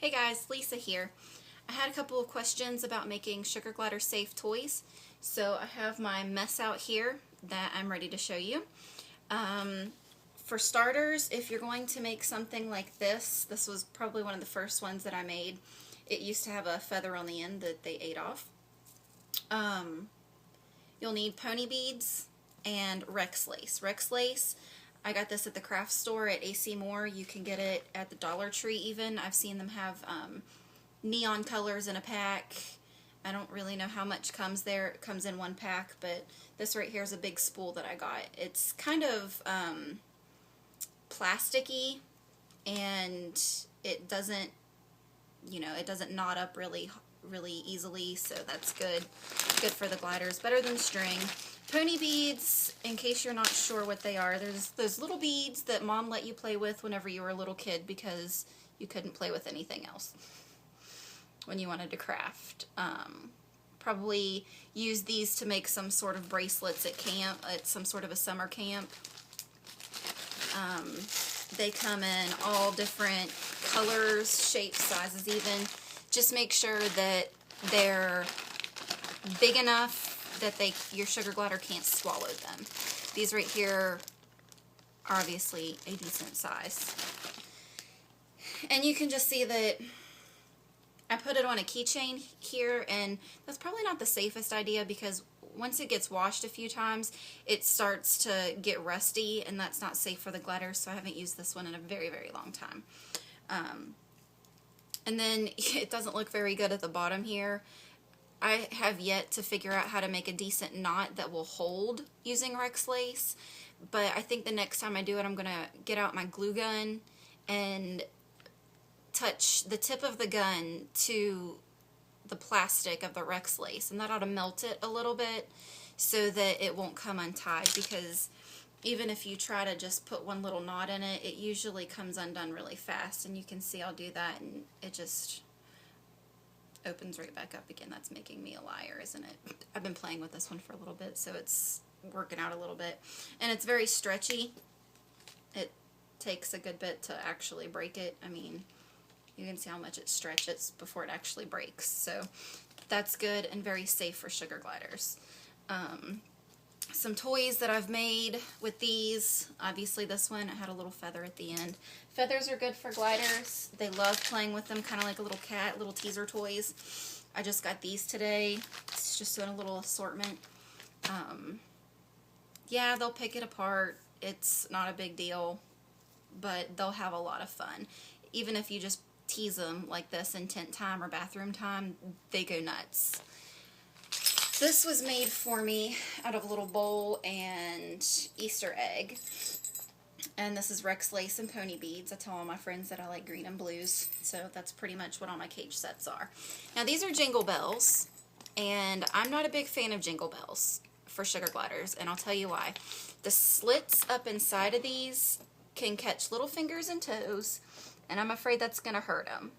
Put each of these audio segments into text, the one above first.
Hey guys, Lisa here. I had a couple of questions about making sugar glider safe toys. So I have my mess out here that I'm ready to show you. For starters, if you're going to make something like this was probably one of the first ones that I made. It used to have a feather on the end that they ate off. You'll need pony beads and Rex lace. Rex lace, I got this at the craft store at AC Moore. You can get it at the Dollar Tree even. I've seen them have neon colors in a pack. I don't really know how much comes there. It comes in one pack, but this right here is a big spool that I got. It's kind of plasticky, and it doesn't, it doesn't knot up really easily, so that's good. Good for the gliders, better than string. Pony beads, in case you're not sure what they are, there's those little beads that Mom let you play with whenever you were a little kid because you couldn't play with anything else when you wanted to craft. Probably use these to make some sort of bracelets at camp, at some sort of a summer camp. They come in all different colors, shapes, sizes even. Just make sure that they're big enough that your sugar glider can't swallow them. These right here are obviously a decent size. And you can just see that I put it on a keychain here, and that's probably not the safest idea because once it gets washed a few times, it starts to get rusty, and that's not safe for the glider, so I haven't used this one in a very, very long time. And then it doesn't look very good at the bottom here. I have yet to figure out how to make a decent knot that will hold using Rex lace, but I think the next time I do it, I'm going to get out my glue gun and touch the tip of the gun to the plastic of the Rex lace, and that ought to melt it a little bit so that it won't come untied, because even if you try to just put one little knot in it, it usually comes undone really fast, and you can see I'll do that and it just opens right back up again. That's making me a liar, isn't it? I've been playing with this one for a little bit, so it's working out a little bit, and it's very stretchy. It takes a good bit to actually break it. I mean, you can see how much it stretches before it actually breaks, so that's good and very safe for sugar gliders. Some toys that I've made with these, obviously this one, it had a little feather at the end. Feathers are good for gliders. They love playing with them, kind of like a little cat, little teaser toys. I just got these today. It's just in a little assortment. Yeah, they'll pick it apart. It's not a big deal, but they'll have a lot of fun. Even if you just tease them like this in tent time or bathroom time, they go nuts. This was made for me out of a little bowl and Easter egg. And this is Rex lace and pony beads. I tell all my friends that I like green and blues, so that's pretty much what all my cage sets are. Now these are Jingle Bells, and I'm not a big fan of Jingle Bells for sugar gliders, and I'll tell you why. The slits up inside of these can catch little fingers and toes, and I'm afraid that's going to hurt them.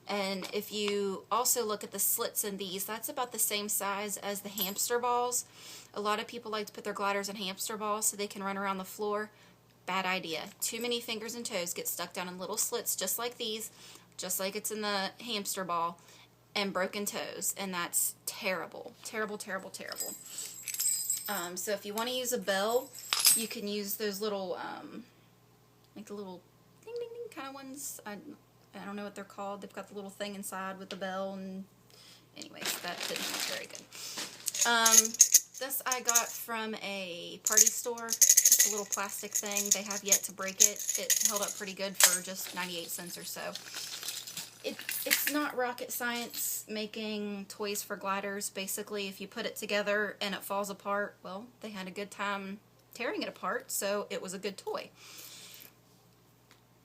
And if you also look at the slits in these, that's about the same size as the hamster balls. A lot of people like to put their gliders in hamster balls so they can run around the floor. Bad idea. Too many fingers and toes get stuck down in little slits just like these, just like it's in the hamster ball, and broken toes. And that's terrible. Terrible, terrible, terrible. So if you want to use a bell, you can use those little, like the little ding, ding, ding kind of ones. I don't know what they're called. They've got the little thing inside with the bell, and anyways, that didn't look very good. This I got from a party store. It's a little plastic thing. They have yet to break it. It held up pretty good for just 98 cents or so. It's not rocket science making toys for gliders. Basically, if you put it together and it falls apart, well, they had a good time tearing it apart, so it was a good toy.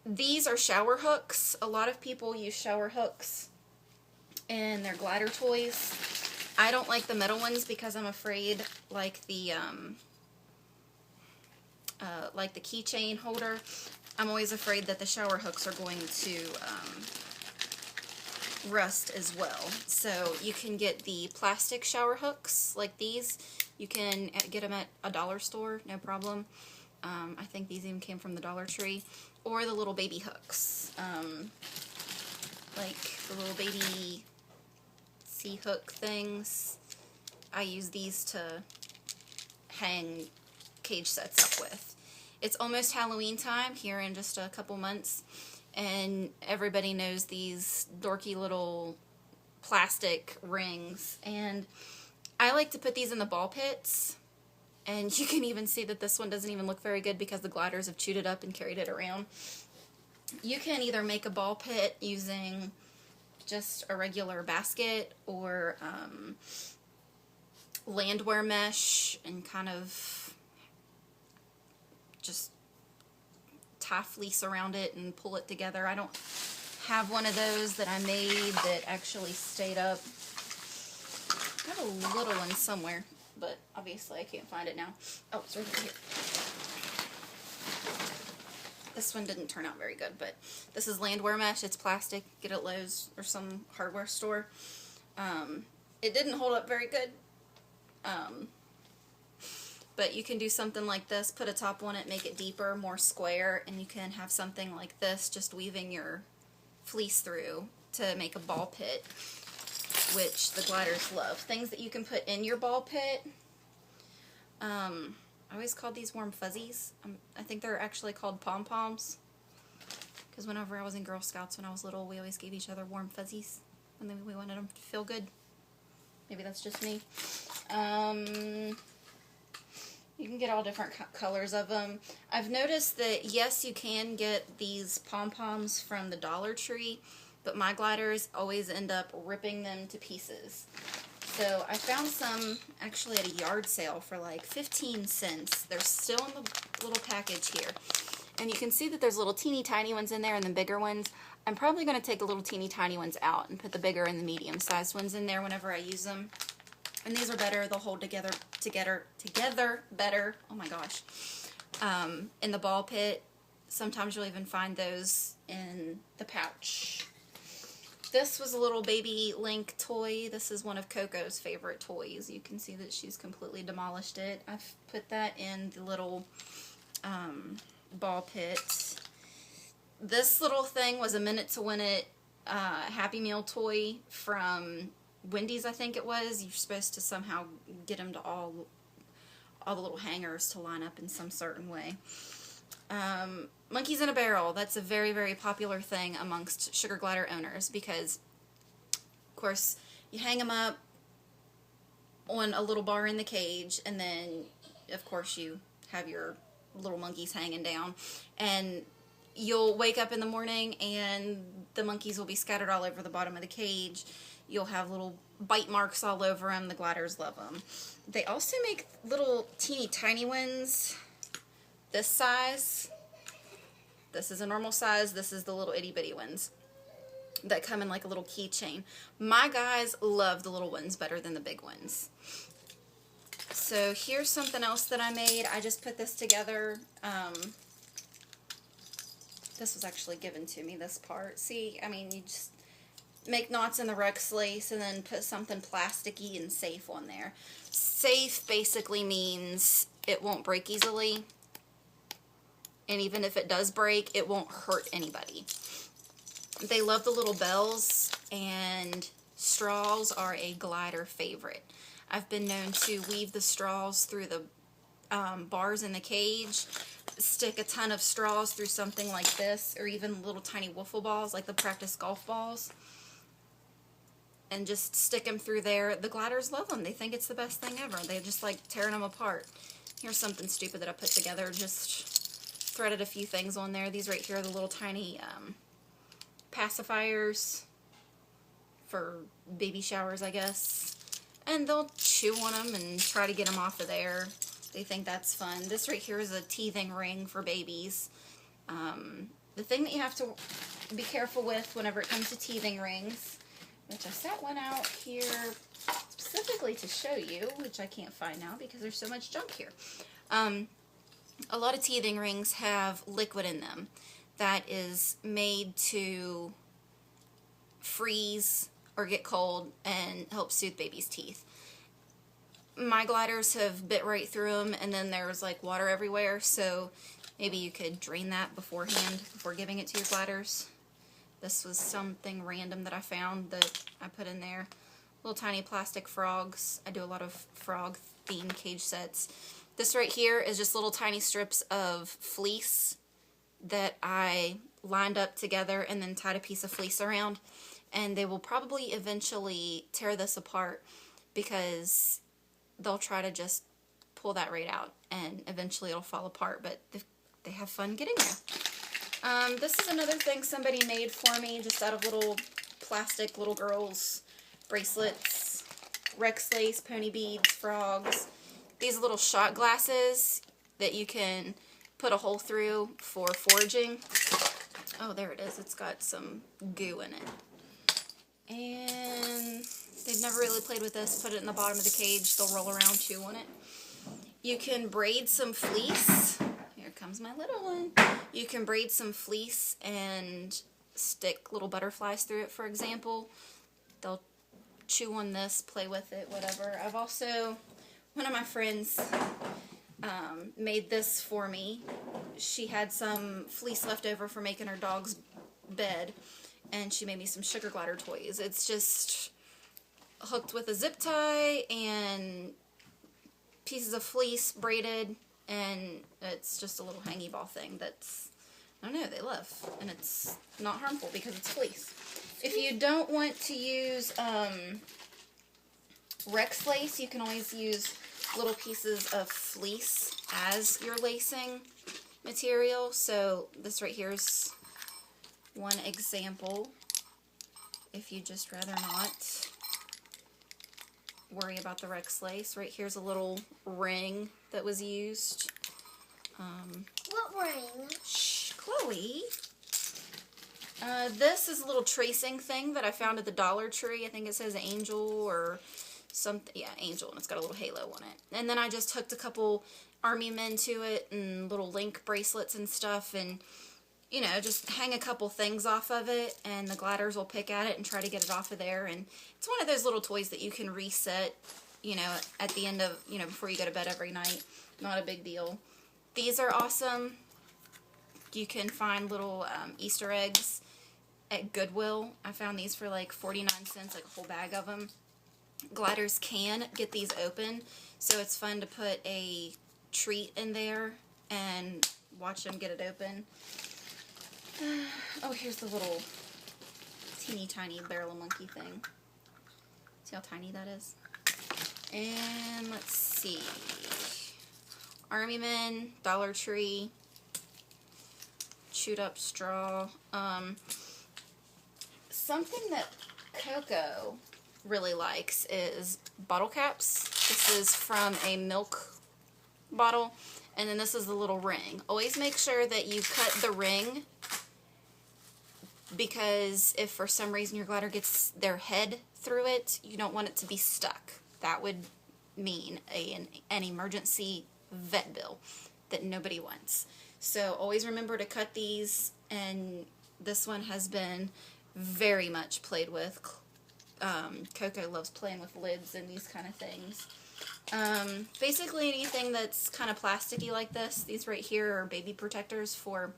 These are shower hooks. A lot of people use shower hooks in their glider toys. I don't like the metal ones because I'm afraid, like the keychain holder, I'm always afraid that the shower hooks are going to rust as well. So you can get the plastic shower hooks like these. You can get them at a dollar store, no problem. I think these even came from the Dollar Tree. Or the little baby hooks. like the little baby C-hook things. I use these to hang cage sets up with. It's almost Halloween time here in just a couple months, and everybody knows these dorky little plastic rings, and I like to put these in the ball pits, and you can even see that this one doesn't even look very good because the gliders have chewed it up and carried it around. You can either make a ball pit using just a regular basket or landwear mesh and kind of just tie fleece around it and pull it together. I don't have one of those that I made that actually stayed up. I have a little one somewhere, but obviously I can't find it now. Oh, it's right over here. This one didn't turn out very good, but this is landwear mesh. It's plastic. Get it at Lowe's or some hardware store. It didn't hold up very good. But you can do something like this, put a top on it, make it deeper, more square, and you can have something like this, just weaving your fleece through to make a ball pit, which the gliders love. Things that you can put in your ball pit. I always called these warm fuzzies. I think they're actually called pom-poms, because whenever I was in Girl Scouts when I was little, we always gave each other warm fuzzies, and then we wanted them to feel good. Maybe that's just me. You can get all different colors of them. I've noticed that, yes, you can get these pom-poms from the Dollar Tree, but my gliders always end up ripping them to pieces. So I found some actually at a yard sale for like 15 cents. They're still in the little package here. And you can see that there's little teeny tiny ones in there and the bigger ones. I'm probably going to take the little teeny tiny ones out and put the bigger and the medium sized ones in there whenever I use them. And these are better. They'll hold together better. Oh my gosh. In the ball pit. Sometimes you'll even find those in the pouch. This was a little baby Link toy. This is one of Coco's favorite toys. You can see that she's completely demolished it. I've put that in the little ball pit. This little thing was a Minute to Win It Happy Meal toy from Wendy's, I think it was. You're supposed to somehow get them to all the little hangers to line up in some certain way. Monkeys in a barrel. That's a very, very popular thing amongst sugar glider owners because, of course, you hang them up on a little bar in the cage, and then, of course, you have your little monkeys hanging down, and you'll wake up in the morning and the monkeys will be scattered all over the bottom of the cage. You'll have little bite marks all over them. The gliders love them. They also make little teeny tiny ones this size. This is a normal size. This is the little itty bitty ones that come in like a little keychain. My guys love the little ones better than the big ones. So here's something else that I made. I just put this together. This was actually given to me, this part. See, I mean, you just make knots in the Rex lace and then put something plasticky and safe on there. Safe basically means it won't break easily. And even if it does break, it won't hurt anybody. They love the little bells, and straws are a glider favorite. I've been known to weave the straws through the bars in the cage, stick a ton of straws through something like this, or even little tiny wiffle balls, like the practice golf balls, and just stick them through there. The gliders love them. They think it's the best thing ever. They just like tearing them apart. Here's something stupid that I put together. Just threaded a few things on there. These right here are the little tiny pacifiers for baby showers, I guess. And they'll chew on them and try to get them off of there. They think that's fun. This right here is a teething ring for babies. The thing that you have to be careful with whenever it comes to teething rings, which I set one out here specifically to show you, which I can't find now because there's so much junk here. A lot of teething rings have liquid in them that is made to freeze or get cold and help soothe baby's teeth. My gliders have bit right through them, and then there's like water everywhere, so maybe you could drain that beforehand before giving it to your gliders. This was something random that I found that I put in there. Little tiny plastic frogs. I do a lot of frog themed cage sets. This right here is just little tiny strips of fleece that I lined up together and then tied a piece of fleece around. And they will probably eventually tear this apart because they'll try to just pull that right out and eventually it'll fall apart, but they have fun getting there. This is another thing somebody made for me just out of little plastic little girls bracelets, Rex lace, pony beads, frogs. These little shot glasses that you can put a hole through for foraging. Oh, there it is. It's got some goo in it. And they've never really played with this. Put it in the bottom of the cage. They'll roll around, chew on it. You can braid some fleece. Here comes my little one. You can braid some fleece and stick little butterflies through it, for example. They'll chew on this, play with it, whatever. I've also, one of my friends made this for me. She had some fleece left over for making her dog's bed, and she made me some sugar glider toys. It's just hooked with a zip tie and pieces of fleece braided, and it's just a little hangy ball thing that's, I don't know, they love. And it's not harmful because it's fleece. If you don't want to use Rex lace, you can always use little pieces of fleece as your lacing material. So this right here is one example. If you just rather not worry about the Rex lace. Right here's a little ring that was used. What ring? Shh, Chloe. This is a little tracing thing that I found at the Dollar Tree. I think it says Angel or something. Yeah, Angel, and it's got a little halo on it. And then I just hooked a couple army men to it and little link bracelets and stuff, and you know, just hang a couple things off of it, and the gliders will pick at it and try to get it off of there. And it's one of those little toys that you can reset, you know, at the end of, you know, before you go to bed every night. Not a big deal. These are awesome. You can find little Easter eggs at Goodwill. I found these for like 49 cents, like a whole bag of them. Gliders can get these open, so it's fun to put a treat in there and watch them get it open. Oh, here's the little teeny tiny barrel of monkey thing. See how tiny that is? And let's see. Army Men, Dollar Tree, chewed up straw. Something that Coco really likes is bottle caps. This is from a milk bottle, and then this is the little ring. Always make sure that you cut the ring, because if for some reason your glider gets their head through it, you don't want it to be stuck. That would mean an emergency vet bill that nobody wants. So always remember to cut these, and this one has been very much played with. Coco loves playing with lids and these kind of things. Basically anything that's kind of plasticky like this. These right here are baby protectors for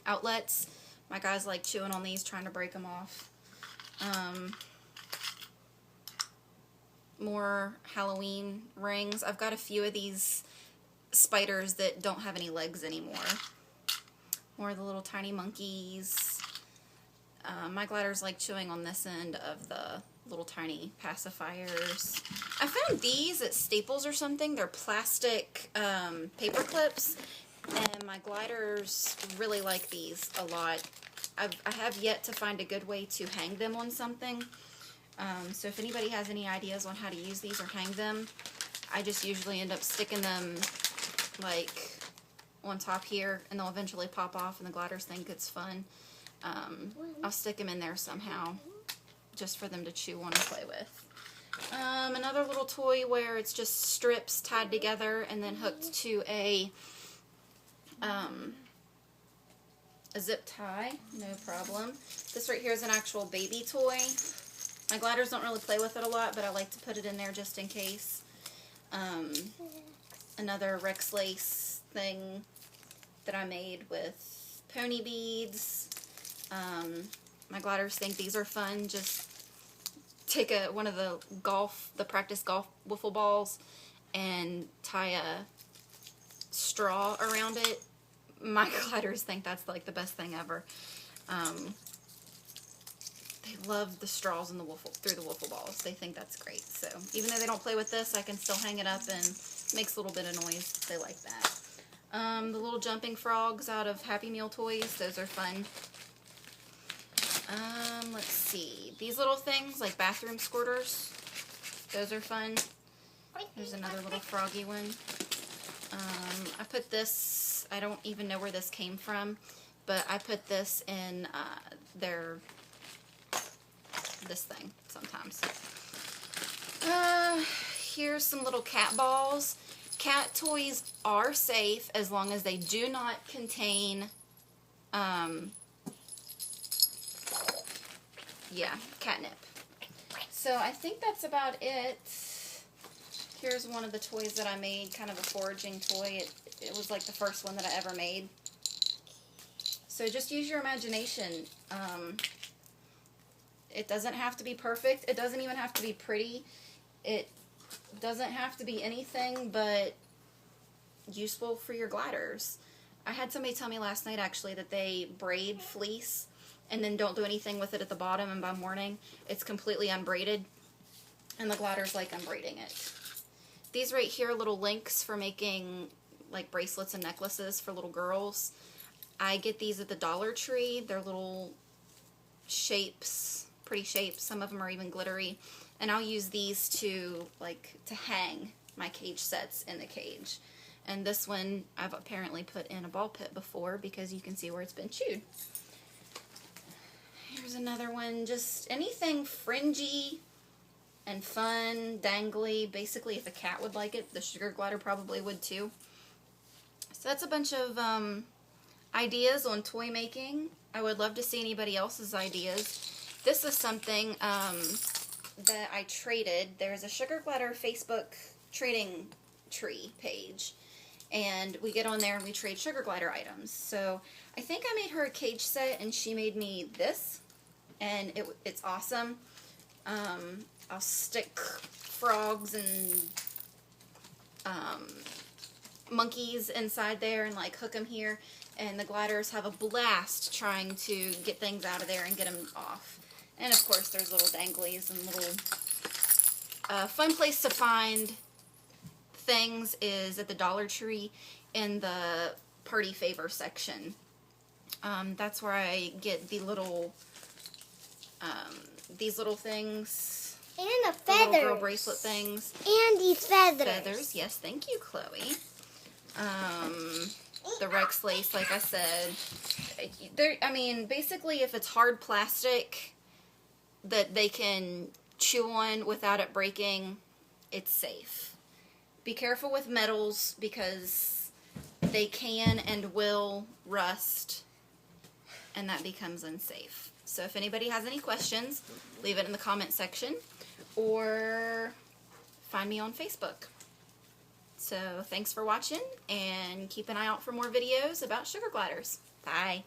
outlets. My guys like chewing on these, trying to break them off. More Halloween rings. I've got a few of these spiders that don't have any legs anymore. More of the little tiny monkeys. My gliders like chewing on this end of the little tiny pacifiers. I found these at Staples or something. They're plastic paper clips, and my gliders really like these a lot. I have yet to find a good way to hang them on something. So if anybody has any ideas on how to use these or hang them, I just usually end up sticking them like on top here, and they'll eventually pop off, and the gliders think it's fun. I'll stick them in there somehow just for them to chew on and play with. Another little toy where it's just strips tied together and then hooked to a zip tie, no problem. This right here is an actual baby toy. My gliders don't really play with it a lot, but I like to put it in there just in case. Another Rex lace thing that I made with pony beads. My gliders think these are fun. Just take one of the practice golf wiffle balls and tie a straw around it. My gliders think that's like the best thing ever. They love the straws in the through the wiffle balls. They think that's great. So even though they don't play with this, I can still hang it up and it makes a little bit of noise. They like that. The little jumping frogs out of Happy Meal toys. Those are fun. Let's see. These little things, like bathroom squirters. Those are fun. There's another little froggy one. I put this, I don't even know where this came from, but I put this in this thing sometimes. Here's some little cat balls. Cat toys are safe as long as they do not contain, catnip. So I think that's about it. Here's one of the toys that I made, kind of a foraging toy. It was like the first one that I ever made. So just use your imagination. It doesn't have to be perfect. It doesn't even have to be pretty. It doesn't have to be anything but useful for your gliders. I had somebody tell me last night actually that they braid fleece and then don't do anything with it at the bottom, and by morning it's completely unbraided, and the gliders like unbraiding it. These right here are little links for making like bracelets and necklaces for little girls. I get these at the Dollar Tree. They're little shapes, pretty shapes. Some of them are even glittery. And I'll use these to hang my cage sets in the cage. And this one I've apparently put in a ball pit before because you can see where it's been chewed. Here's another one. Just anything fringy and fun, dangly. Basically, if a cat would like it, the sugar glider probably would too. So that's a bunch of ideas on toy making. I would love to see anybody else's ideas. This is something that I traded. There's a sugar glider Facebook trading tree page, and we get on there and we trade sugar glider items. So I think I made her a cage set and she made me this, and it's awesome. I'll stick frogs and monkeys inside there and like hook them here, and the gliders have a blast trying to get things out of there and get them off. And of course there's little danglies and little fun place to find things is at the Dollar Tree in the party favor section. That's where I get the little these little things. And the feathers. The little girl bracelet things. And these feathers. Feathers, yes, thank you, Chloe. The Rex lace, like I said. I mean, basically, if it's hard plastic that they can chew on without it breaking, it's safe. Be careful with metals because they can and will rust, and that becomes unsafe. So if anybody has any questions, leave it in the comment section or find me on Facebook. So thanks for watching, and keep an eye out for more videos about sugar gliders. Bye.